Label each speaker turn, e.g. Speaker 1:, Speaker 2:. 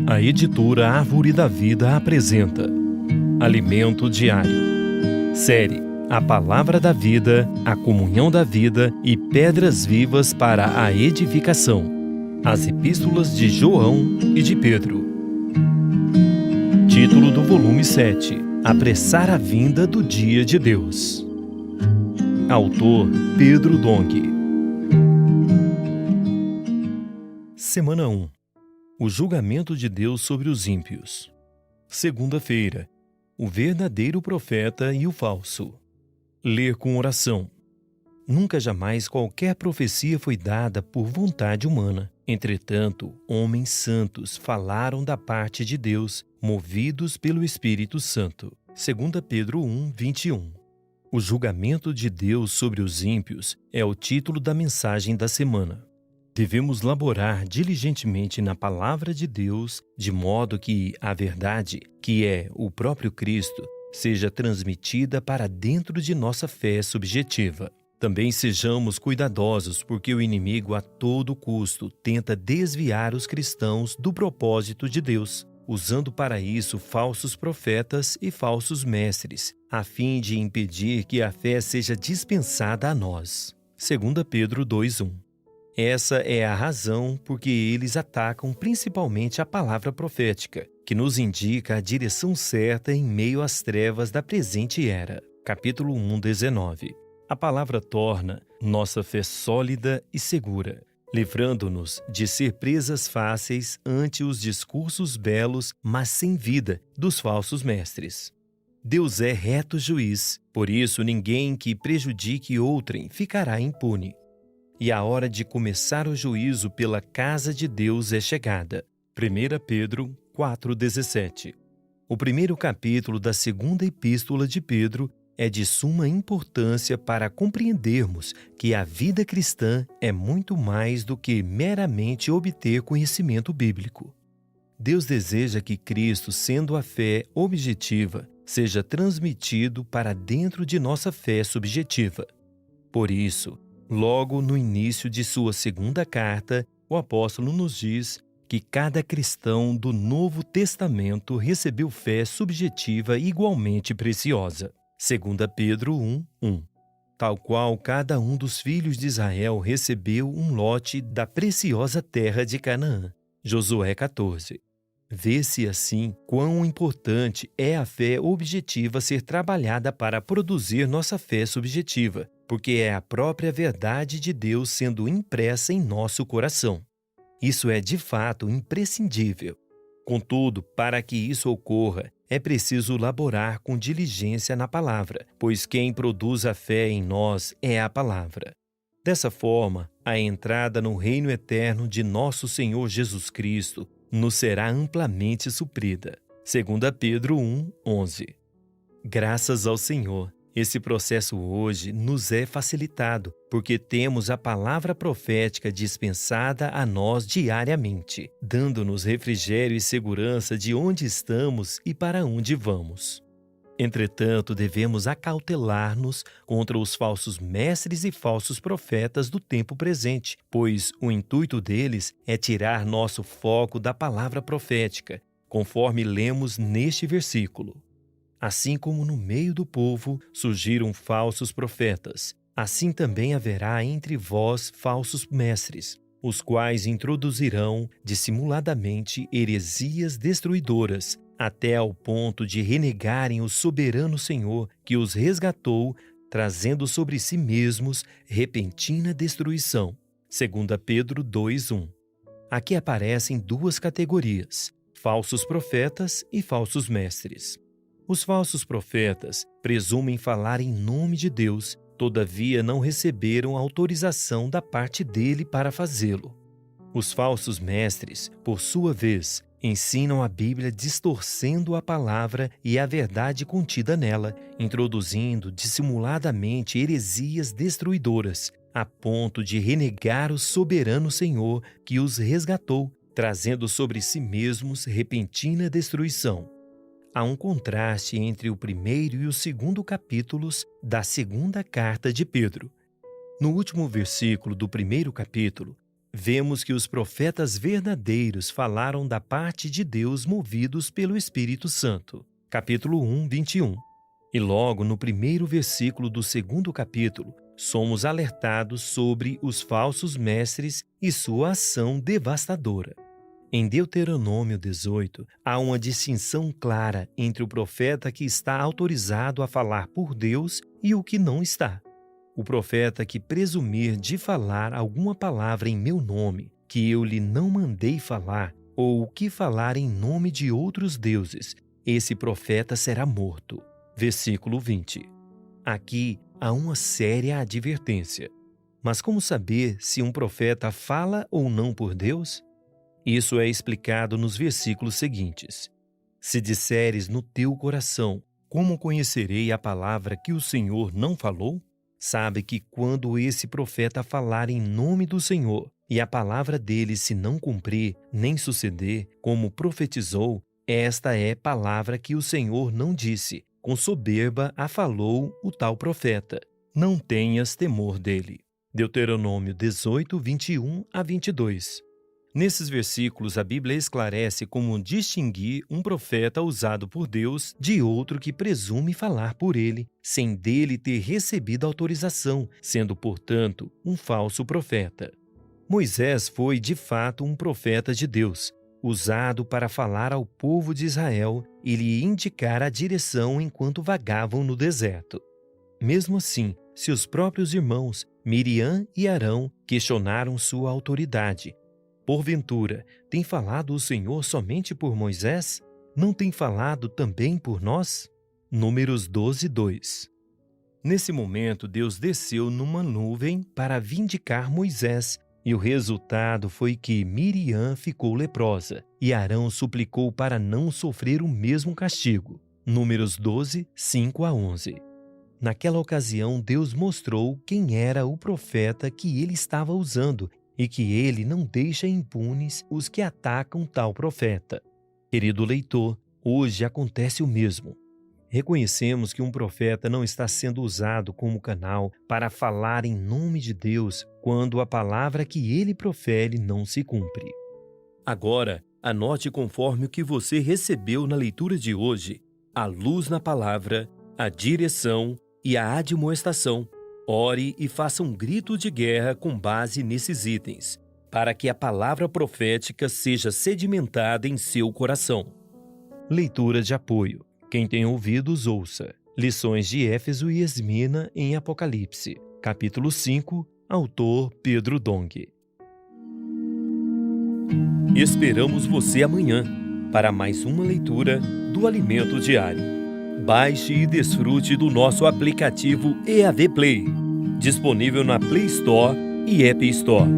Speaker 1: A editora Árvore da Vida apresenta Alimento Diário. Série A Palavra da Vida, a Comunhão da Vida e Pedras Vivas para a Edificação. As Epístolas de João e de Pedro. Título do volume 7: Apressar a Vinda do Dia de Deus. Autor Pedro Dong. Semana 1. O julgamento de Deus sobre os ímpios. Segunda-feira. O verdadeiro profeta e o falso. Ler com oração. Nunca jamais qualquer profecia foi dada por vontade humana. Entretanto, homens santos falaram da parte de Deus, movidos pelo Espírito Santo. 2 Pedro 1, 21. O julgamento de Deus sobre os ímpios é o título da mensagem da semana. Devemos laborar diligentemente na palavra de Deus, de modo que a verdade, que é o próprio Cristo, seja transmitida para dentro de nossa fé subjetiva. Também sejamos cuidadosos, porque o inimigo a todo custo tenta desviar os cristãos do propósito de Deus, usando para isso falsos profetas e falsos mestres, a fim de impedir que a fé seja dispensada a nós. 2 Pedro 2:1. Essa é a razão por que eles atacam principalmente a palavra profética, que nos indica a direção certa em meio às trevas da presente era. Capítulo 1, 19. A palavra torna nossa fé sólida e segura, livrando-nos de ser presas fáceis ante os discursos belos, mas sem vida, dos falsos mestres. Deus é reto juiz, por isso ninguém que prejudique outrem ficará impune. E a hora de começar o juízo pela casa de Deus é chegada. 1 Pedro 4,17. O primeiro capítulo da segunda epístola de Pedro é de suma importância para compreendermos que a vida cristã é muito mais do que meramente obter conhecimento bíblico. Deus deseja que Cristo, sendo a fé objetiva, seja transmitido para dentro de nossa fé subjetiva. Por isso, logo no início de sua segunda carta, o apóstolo nos diz que cada cristão do Novo Testamento recebeu fé subjetiva igualmente preciosa. 2 Pedro 1:1. Tal qual cada um dos filhos de Israel recebeu um lote da preciosa terra de Canaã. Josué 14. Vê-se assim quão importante é a fé objetiva ser trabalhada para produzir nossa fé subjetiva, porque é a própria verdade de Deus sendo impressa em nosso coração. Isso é de fato imprescindível. Contudo, para que isso ocorra, é preciso laborar com diligência na palavra, pois quem produz a fé em nós é a palavra. Dessa forma, a entrada no reino eterno de nosso Senhor Jesus Cristo nos será amplamente suprida. 2 Pedro 1:11. Graças ao Senhor, esse processo hoje nos é facilitado, porque temos a palavra profética dispensada a nós diariamente, dando-nos refrigério e segurança de onde estamos e para onde vamos. Entretanto, devemos acautelar-nos contra os falsos mestres e falsos profetas do tempo presente, pois o intuito deles é tirar nosso foco da palavra profética, conforme lemos neste versículo. Assim como no meio do povo surgiram falsos profetas, assim também haverá entre vós falsos mestres, os quais introduzirão dissimuladamente heresias destruidoras, até ao ponto de renegarem o soberano Senhor que os resgatou, trazendo sobre si mesmos repentina destruição. 2 Pedro 2:1. Aqui aparecem duas categorias: falsos profetas e falsos mestres. Os falsos profetas presumem falar em nome de Deus, todavia não receberam autorização da parte dele para fazê-lo. Os falsos mestres, por sua vez, ensinam a Bíblia distorcendo a palavra e a verdade contida nela, introduzindo dissimuladamente heresias destruidoras, a ponto de renegar o soberano Senhor que os resgatou, trazendo sobre si mesmos repentina destruição. Há um contraste entre o primeiro e o segundo capítulos da segunda carta de Pedro. No último versículo do primeiro capítulo, vemos que os profetas verdadeiros falaram da parte de Deus movidos pelo Espírito Santo. Capítulo 1, 21. E logo no primeiro versículo do segundo capítulo, somos alertados sobre os falsos mestres e sua ação devastadora. Em Deuteronômio 18, há uma distinção clara entre o profeta que está autorizado a falar por Deus e o que não está. O profeta que presumir de falar alguma palavra em meu nome, que eu lhe não mandei falar, ou que falar em nome de outros deuses, esse profeta será morto. Versículo 20. Aqui há uma séria advertência. Mas como saber se um profeta fala ou não por Deus? Isso é explicado nos versículos seguintes. Se disseres no teu coração, como conhecerei a palavra que o Senhor não falou? Sabe que quando esse profeta falar em nome do Senhor, e a palavra dele se não cumprir, nem suceder, como profetizou, esta é palavra que o Senhor não disse, com soberba a falou o tal profeta. Não tenhas temor dele. Deuteronômio 18, 21 a 22. Nesses versículos, a Bíblia esclarece como distinguir um profeta usado por Deus de outro que presume falar por ele, sem dele ter recebido autorização, sendo, portanto, um falso profeta. Moisés foi, de fato, um profeta de Deus, usado para falar ao povo de Israel e lhe indicar a direção enquanto vagavam no deserto. Mesmo assim, seus próprios irmãos, Miriam e Arão, questionaram sua autoridade. Porventura, tem falado o Senhor somente por Moisés? Não tem falado também por nós? Números 12, 2. Nesse momento, Deus desceu numa nuvem para vindicar Moisés, e o resultado foi que Miriam ficou leprosa, e Arão suplicou para não sofrer o mesmo castigo. Números 12, 5 a 11. Naquela ocasião, Deus mostrou quem era o profeta que ele estava usando e que ele não deixa impunes os que atacam tal profeta. Querido leitor, hoje acontece o mesmo. Reconhecemos que um profeta não está sendo usado como canal para falar em nome de Deus quando a palavra que ele profere não se cumpre. Agora, anote conforme o que você recebeu na leitura de hoje: a luz na palavra, a direção e a admoestação. Ore e faça um grito de guerra com base nesses itens, para que a palavra profética seja sedimentada em seu coração. Leitura de apoio. Quem tem ouvidos, ouça. Lições de Éfeso e Esmina em Apocalipse. Capítulo 5. Autor Pedro Dong. Esperamos você amanhã para mais uma leitura do Alimento Diário. Baixe e desfrute do nosso aplicativo EAD Play, disponível na Play Store e App Store.